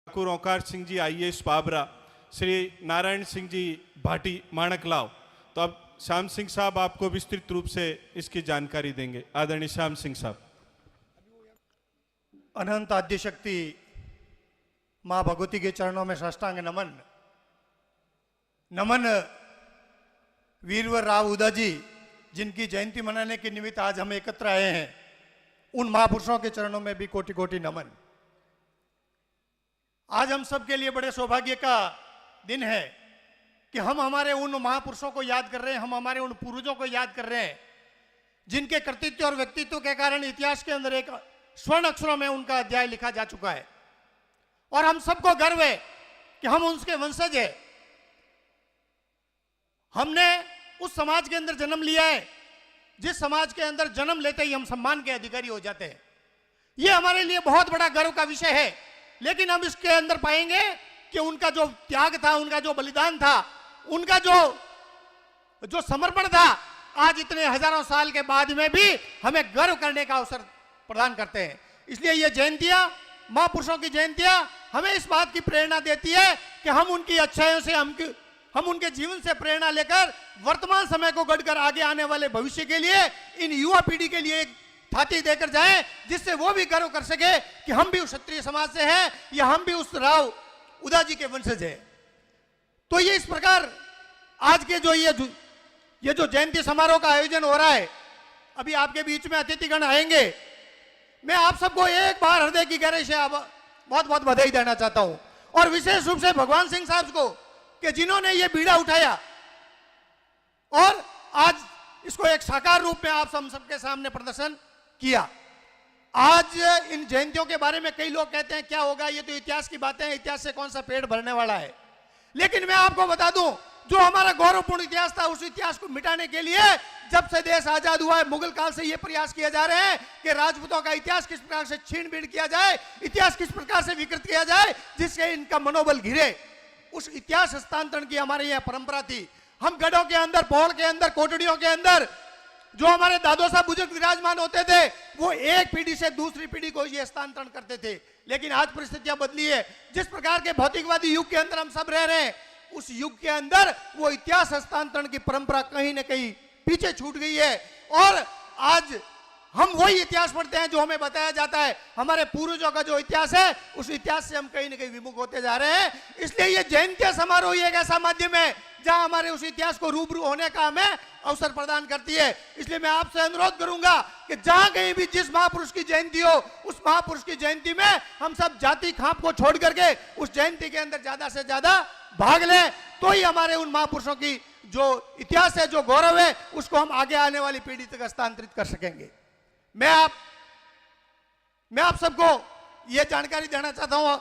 ठाकुर ओंकार Singh ji IAS Babra, Shri Narayan Singh ji Bhati Manaklao. तो अब श्याम सिंह साहब आपको विस्तृत रूप से इसकी जानकारी देंगे। आदरणीय श्याम सिंह साहब। अनंत आद्य शक्ति मां भगवती के चरणों में साष्टांग नमन। नमन वीरवर राव उदा जी, जिनकी जयंती मनाने के निमित्त आज हम एकत्र आए हैं, उन महापुरुषों के चरणों में भी कोटि कोटि नमन। आज हम सब के लिए बड़े सौभाग्य का दिन है कि हम हमारे उन महापुरुषों को याद कर रहे हैं, हम हमारे उन पूर्वजों को याद कर रहे हैं, जिनके कृतित्व और व्यक्तित्व के कारण इतिहास के अंदर एक स्वर्ण अक्षरों में उनका अध्याय लिखा जा चुका है। और हम सबको गर्व है कि हम उनके वंशज हैं। हमने उस समाज के अंदर जन्म लिया है जिस समाज के अंदर जन्म लेते ही हम सम्मान के अधिकारी हो जाते हैं। यह हमारे लिए बहुत बड़ा गर्व का विषय है। लेकिन हम इसके अंदर पाएंगे कि उनका जो त्याग था, उनका जो बलिदान था, उनका जो समर्पण था, आज इतने हजारों साल के बाद में भी हमें गर्व करने का अवसर प्रदान करते हैं। इसलिए ये जयंतियां, महापुरुषों की जयंतियां हमें इस बात की प्रेरणा देती है कि हम उनकी अच्छाइयों से, हम उनके जीवन से प्रेरणा लेकर वर्तमान समय को गढ़कर आगे आने वाले भविष्य के लिए, इन युवा पीढ़ी के लिए छाती देकर जाएं, जिससे वो भी गर्व कर सके कि हम भी उस क्षत्रिय समाज से हैं या हम भी उस राव उदा जी के वंशज हैं। तो ये इस प्रकार आज के ये जो जयंती समारोह का आयोजन हो रहा है, अभी आपके बीच में अतिथिगण आएंगे। मैं आप सबको एक बार हृदय की गहराई से बहुत बहुत बधाई देना चाहता हूं, और विशेष रूप से भगवान सिंह साहब को कि जिन्होंने ये बीड़ा उठाया और आज इसको एक साकार रूप में आप हम सबके सामने प्रदर्शन किया। आज इन जयंतियों के बारे में कई लोग कहते हैं क्या होगा, ये तो इतिहास की बातें हैं, इतिहास से कौन सा पेड़ भरने वाला है। लेकिन मैं आपको बता दूं, जो हमारा गौरवपूर्ण इतिहास था, उस इतिहास को मिटाने के लिए जब से देश आजाद हुआ है, मुगल काल से ये प्रयास किया जा रहे हैं कि राजपूतों का इतिहास किस प्रकार से छीन बीन किया जाए, इतिहास किस प्रकार से विकृत किया जाए, जिससे इनका मनोबल गिरे। उस इतिहास हस्तांतरण की हमारे यहाँ परंपरा थी। हम गढ़ों के अंदर, पौड़ के अंदर, कोटड़ियों के अंदर जो हमारे दादो साहब बुजुर्ग विराजमान होते थे, वो एक पीढ़ी से दूसरी पीढ़ी को ये हस्तांतरण करते थे। लेकिन आज परिस्थितियां बदली है। जिस प्रकार के भौतिकवादी युग के अंदर हम सब रह रहे हैं, उस युग के अंदर वो इतिहास हस्तांतरण की परंपरा कहीं ना कहीं पीछे छूट गई है। और आज हम वही इतिहास पढ़ते हैं जो हमें बताया जाता है। हमारे पूर्वजों का जो इतिहास है, उस इतिहास से हम कहीं ना कहीं विमुख होते जा रहे हैं। इसलिए ये जयंती समारोह एक ऐसा माध्यम है जहां हमारे उस इतिहास को रूबरू होने का हमें अवसर प्रदान करती है। इसलिए मैं आपसे अनुरोध करूंगा कि जहां कहीं भी जिस महापुरुष की जयंती हो, उस महापुरुष की जयंती में हम सब जाति खाप को छोड़ करके उस जयंती के अंदर ज्यादा से ज्यादा भाग लें। तो ही हमारे उन महापुरुषों की जो इतिहास है, जो गौरव है, उसको हम आगे आने वाली पीढ़ी तक हस्तांतरित कर सकेंगे। मैं आप सबको यह जानकारी देना चाहता हूं,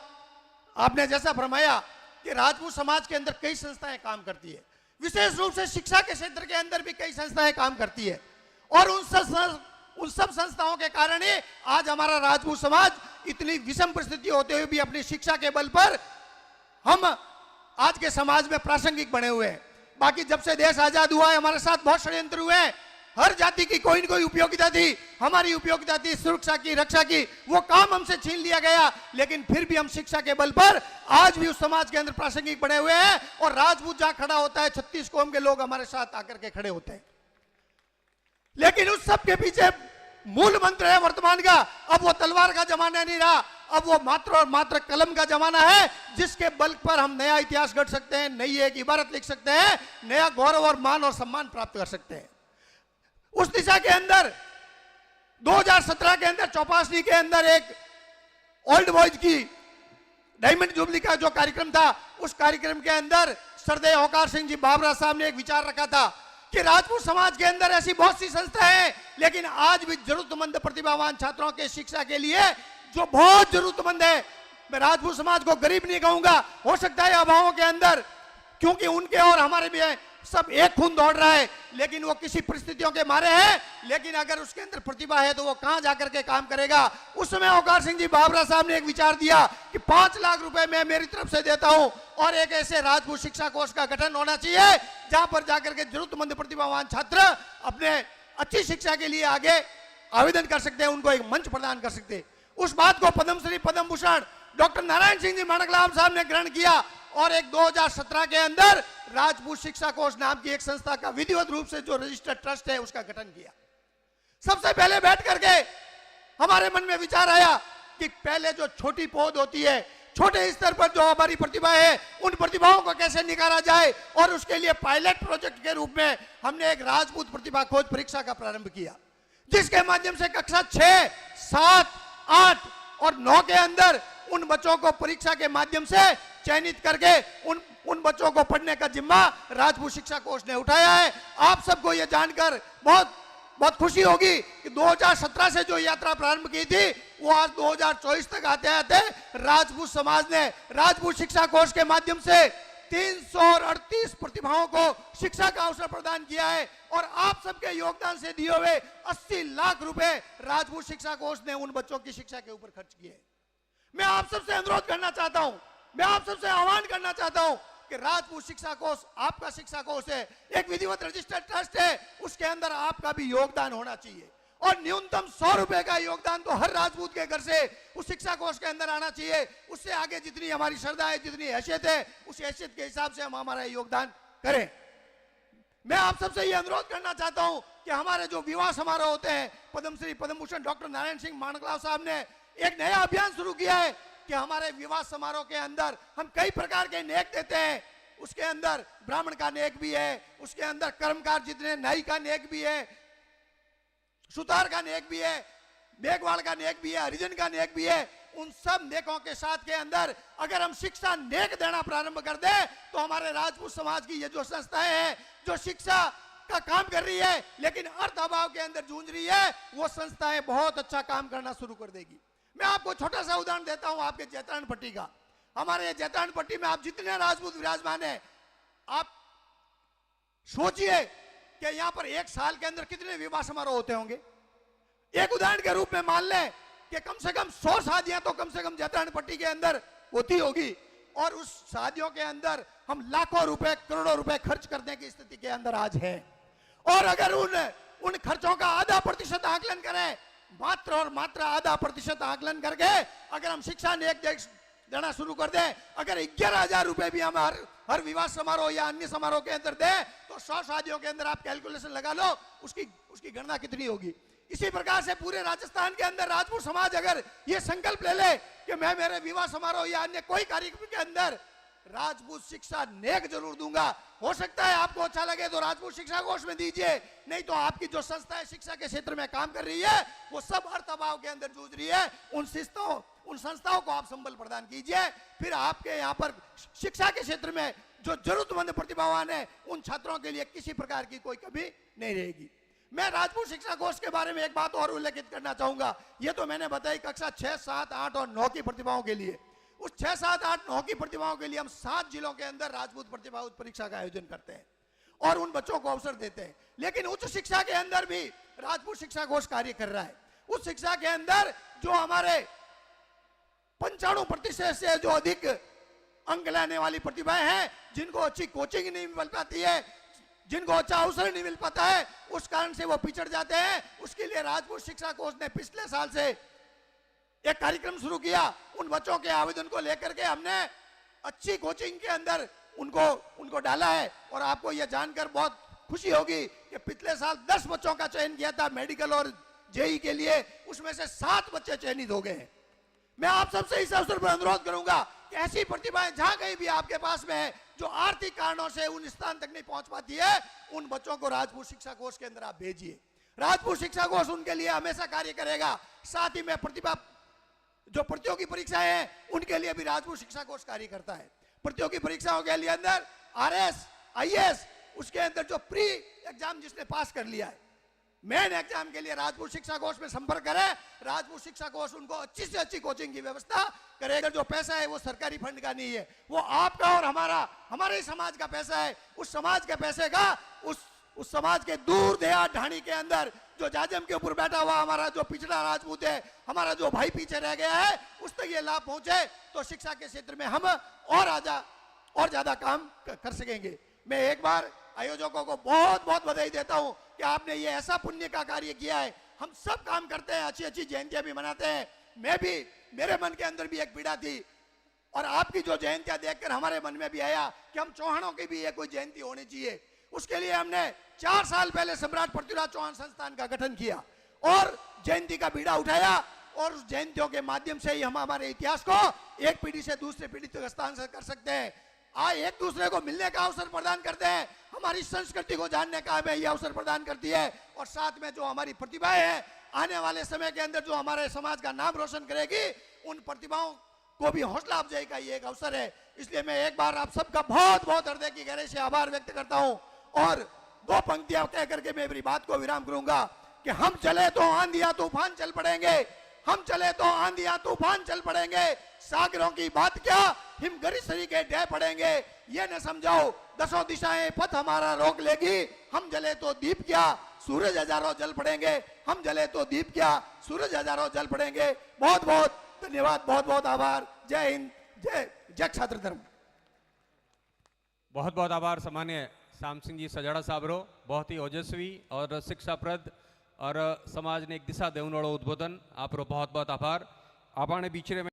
आपने जैसा फरमाया कि राजपूत समाज के अंदर कई संस्थाएं काम करती है, विशेष रूप से शिक्षा के क्षेत्र के अंदर भी कई संस्थाएं काम करती है। और उन सब संस्थाओं के कारण ही आज हमारा राजपूत समाज इतनी विषम परिस्थिति होते हुए भी अपनी शिक्षा के बल पर हम आज के समाज में प्रासंगिक बने हुए हैं। बाकी जब से देश आजाद हुआ है, हमारे साथ बहुत षड्यंत्र हुए हैं। हर जाति की कोई न कोई उपयोगिता थी, हमारी उपयोगिता थी सुरक्षा की, रक्षा की, वो काम हमसे छीन लिया गया। लेकिन फिर भी हम शिक्षा के बल पर आज भी उस समाज के अंदर प्रासंगिक बने हुए हैं। और राजपूत जहां खड़ा होता है, 36 कौम के लोग हमारे साथ आकर के खड़े होते हैं। लेकिन उस सब के पीछे मूल मंत्र है वर्तमान का। अब वो तलवार का जमाना नहीं रहा, अब वो मात्र और मात्र कलम का जमाना है, जिसके बल पर हम नया इतिहास गढ़ सकते हैं, नई एक इबारत लिख सकते हैं, नया गौरव और मान और सम्मान प्राप्त कर सकते हैं। उस दिशा के अंदर 2017 के अंदर चौपासनी के अंदर एक ओल्ड बॉयज की डायमंड जुबली का जो कार्यक्रम था, उस कार्यक्रम के अंदर सरदेय ओंकार सिंह जी बाबरा साहब ने एक विचार रखा था कि राजपूत समाज के अंदर ऐसी बहुत सी संस्थाएं हैं, लेकिन आज भी जरूरतमंद प्रतिभावान छात्रों के शिक्षा के लिए जो बहुत जरूरतमंद है। मैं राजपूत समाज को गरीब नहीं कहूंगा, हो सकता है अभावों के अंदर, क्योंकि उनके और हमारे भी सब एक खून दौड़ रहा है, लेकिन वो किसी परिस्थितियों के मारे हैं। लेकिन अगर उसके अंदर प्रतिभा है तो वो कहां जाकर के काम करेगा। उस समय ओंकार सिंह जी बाबरा साहब ने एक विचार दिया कि 5 लाख रुपए मैं मेरी तरफ से देता हूं, और एक ऐसे राजपूत शिक्षा कोष का गठन होना चाहिए जहां पर जाकर के जरूरतमंद प्रतिभावान छात्र अपने अच्छी शिक्षा के लिए आगे आवेदन कर सकते हैं, उनको एक मंच प्रदान कर सकते हैं। उस बात को पद्मश्री, पद्म भूषण डॉक्टर नारायण सिंह जी माणकलाल साहब ने ग्रहण किया और एक 2017 के अंदर राजपूत शिक्षा कोष नाम की एक संस्था का विधिवत रूप से जो रजिस्टर्ड ट्रस्ट है उसका गठन किया। सबसे पहले बैठ करके हमारे मन में विचार आया कि पहले जो छोटी पौध होती है, छोटे स्तर पर जो हमारी प्रतिभा है, उन प्रतिभाओं को कैसे निकाला जाए, और उसके लिए पायलट प्रोजेक्ट के रूप में हमने एक राजपूत प्रतिभा खोज परीक्षा का प्रारंभ किया, जिसके माध्यम से कक्षा 6, 7, 8 और 9 के अंदर उन बच्चों को परीक्षा के माध्यम से चयनित करके उन बच्चों को पढ़ने का जिम्मा राजपूत शिक्षा कोष ने उठाया है। आप सबको यह जानकर बहुत खुशी होगी कि 2017 से जो यात्रा प्रारंभ की थी वो आज 2024 तक आते आते राजपूत समाज ने राजपूत शिक्षा कोष के माध्यम से 338 प्रतिभाओं को शिक्षा का अवसर प्रदान किया है, और आप सबके योगदान से दिए हुए 80 लाख रुपए राजपूत शिक्षा कोष ने उन बच्चों की शिक्षा के ऊपर खर्च किए। मैं आप सबसे अनुरोध करना चाहता हूं, मैं आप सबसे आह्वान करना चाहता हूं कि राजपूत शिक्षा कोष आपका शिक्षा कोष है, एक विधिवत रजिस्टर्ड ट्रस्ट है, उसके अंदर आपका भी योगदान होना चाहिए, और न्यूनतम 100 रुपए का योगदान तो हर राजपूत के घर से उस शिक्षा कोष के अंदर आना चाहिए। उससे आगे जितनी हमारी श्रद्धा है, जितनी हैसियत है, उस हैसियत के हिसाब से हम हमारा योगदान करें। मैं आप सबसे ये अनुरोध करना चाहता हूं कि हमारे जो विवाह समारोह होते हैं, पद्मश्री पद्मभूषण डॉक्टर नारायण सिंह माणकलाल साहब ने एक नया अभियान शुरू किया है कि हमारे विवाह समारोह के अंदर हम कई प्रकार के नेक देते हैं। उसके अंदर ब्राह्मण का नेक भी है, उसके अंदर कर्मकार जितने नाई का नेक भी है, सुतार का नेक भी है, मेघवाल का नेक भी है, हरिजन का नेक भी है। उन सब नेकों के साथ के अंदर अगर हम शिक्षा नेक देना प्रारंभ कर दे तो हमारे राजपूत समाज की ये जो संस्थाएं हैं जो शिक्षा का काम कर रही है लेकिन अर्थ अभाव के अंदर जूझ रही है, वो संस्थाएं बहुत अच्छा काम करना शुरू कर देगी। मैं आपको छोटा सा उदाहरण देता हूं आपके जैतरान पट्टी का। हमारे जैतरान पट्टी में आप जितने राजपूत विराजमान हैं, आप सोचिए कि यहां पर एक साल के अंदर कितने विवाह समारोह होते होंगे। एक उदाहरण के रूप में मान लें कि कम से कम 100 शादियां तो कम से कम जैतरान पट्टी के अंदर होती होगी, और उस शादियों के अंदर हम लाखों रुपए, करोड़ों रुपए खर्च करने की स्थिति के अंदर आज है। और अगर उन खर्चों का आधा प्रतिशत आकलन करें, मात्र और मात्र आधा प्रतिशत आकलन करके अगर हम शिक्षा नेक देना शुरू कर दें, अगर 11,000 रुपए भी हम हर विवाह समारोह या अन्य समारोह के अंदर दें तो 100 शादियों के अंदर आप कैलकुलेशन लगा लो उसकी गणना कितनी होगी। इसी प्रकार से पूरे राजस्थान के अंदर राजपूत समाज अगर ये संकल्प ले ले कि मैं मेरे विवाह समारोह या अन्य कोई कार्यक्रम के अंदर राजपूत शिक्षा नेक जरूर दूंगा, हो सकता है आपको अच्छा लगे तो राजपूत शिक्षा कोष में दीजिए, नहीं तो आपकी जो संस्था है शिक्षा के क्षेत्र में काम कर रही है वो सब अर्थ अभाव के अंदर जूझ रही है, उन संस्थाओं को आप संबल प्रदान कीजिए। फिर आपके यहाँ पर शिक्षा के क्षेत्र में जो जरूरतमंद प्रतिभावान है उन छात्रों के लिए किसी प्रकार की कोई कमी नहीं रहेगी। मैं राजपूत शिक्षा कोष के बारे में एक बात और उल्लेखित करना चाहूंगा। ये तो मैंने बताई कक्षा 6, 7, 8 और 9 की प्रतिभाओं के लिए। उस 6, 7, 8, 9 की प्रतिभाओं के लिए हम 7 जिलों के अंदर राजपूत प्रतिभा परीक्षा का आयोजन करते हैं और उन बच्चों को अवसर देते हैं। लेकिन उच्च शिक्षा के अंदर भी राजपूत शिक्षा कोष कार्य कर रहा है। उस शिक्षा के अंदर जो हमारे 95% से जो अधिक अंक लाने वाली प्रतिभाएं हैं, जिनको अच्छी कोचिंग नहीं मिल पाती है, जिनको अच्छा अवसर नहीं मिल पाता है, उस कारण से वो पिछड़ जाते हैं, उसके लिए राजपूत शिक्षा कोष ने पिछले साल से एक कार्यक्रम शुरू किया। उन बच्चों के आवेदन को लेकर के हमने अच्छी कोचिंग के अंदर उनको डाला है, और आपको यह जानकर बहुत खुशी होगी कि पिछले साल 10 बच्चों का चयन किया था मेडिकल और जेई के लिए, उसमें से 7 बच्चे चयनित हो गए हैं। मैं आप सबसे इस अवसर पर अनुरोध करूंगा कि ऐसी प्रतिभाएं जहां कहीं भी आपके पास में है जो आर्थिक कारणों से उन स्थान तक नहीं पहुंच पाती है, उन बच्चों को राजपूत शिक्षा कोष के अंदर आप भेजिए। राजपूत शिक्षा कोष उनके लिए हमेशा कार्य करेगा। साथ ही में जो प्रतियोगी परीक्षाएं हैं उनके लिए भी राजपूत शिक्षा कोष कार्य करता है। प्रतियोगी परीक्षाओं के लिए अंदर RS, IAS, उसके अंदर जो प्री एग्जाम जिसने पास कर लिया है, मेन एग्जाम के लिए राजपूत शिक्षा कोष में संपर्क करें। राजपूत शिक्षा कोष उनको अच्छी से अच्छी कोचिंग की व्यवस्था करेगा। जो पैसा है वो सरकारी फंड का नहीं है, वो आपका और हमारे समाज का पैसा है। उस समाज के पैसे का उस समाज के दूर देहात ढाणी के अंदर जो जाजम के ऊपर बैठा हुआ हमारा जो पिछड़ा राजपूत है, हमारा जो भाई पीछे रह गया है, उस तक ये लाभ पहुंचे तो शिक्षा के क्षेत्र में हम और ज्यादा काम कर सकेंगे। मैं एक बार आयोजकों को बहुत बहुत बधाई देता हूं कि आपने ये ऐसा पुण्य का कार्य किया है। हम सब काम करते हैं, अच्छी अच्छी जयंतियां भी मनाते हैं। मेरे मन के अंदर भी एक पीड़ा थी और आपकी जो जयंतियां देखकर हमारे मन में भी आया कि हम चौहानों की भी ये कोई जयंती होनी चाहिए। उसके लिए हमने 4 साल पहले सम्राट पृथ्वीराज चौहान संस्थान का गठन किया और जयंती का बीड़ा उठाया और उस जयंतियों के माध्यम से ही हम हमारे इतिहास को एक पीढ़ी से दूसरी पीढ़ी तक हस्तांतरित कर सकते हैं। आज एक दूसरे को मिलने का अवसर प्रदान करते हैं, हमारी संस्कृति को जानने का हमें यह अवसर प्रदान करती है और साथ में जो हमारी प्रतिभाएं हैं आने वाले समय के अंदर जो हमारे समाज का नाम रोशन करेगी, उन प्रतिभाओं को भी हौसला अफजाई का ये एक अवसर है। इसलिए मैं एक बार आप सबका बहुत बहुत हृदय की गहराई से आभार व्यक्त करता हूं और 2 पंक्तियां कह करके मैं मेरी बात को विराम करूंगा कि हम चले तो आंधियां तूफान चल पड़ेंगे, हम चले तो आंधियां तूफान चल पड़ेंगे, सागरों की बात क्या हिमगरीसरी के ढह पड़ेंगे। ये न समझाओ 10 दिशाएं पथ हमारा रोक लेगी, हम जले तो दीप क्या सूरज हजारों जल पड़ेंगे, हम जले तो दीप क्या सूरज हजारों जल पड़ेंगे। बहुत बहुत धन्यवाद, बहुत बहुत आभार। जय हिंद, जय छात्र धर्म। बहुत बहुत आभार सम्मान्य श्याम सिंह जी सजाड़ा साहबरो। बहुत ही ओजस्वी और शिक्षाप्रद और समाज ने एक दिशा देने वालों उद्बोधन आपरो बहुत बहुत आभार। आपने बीच में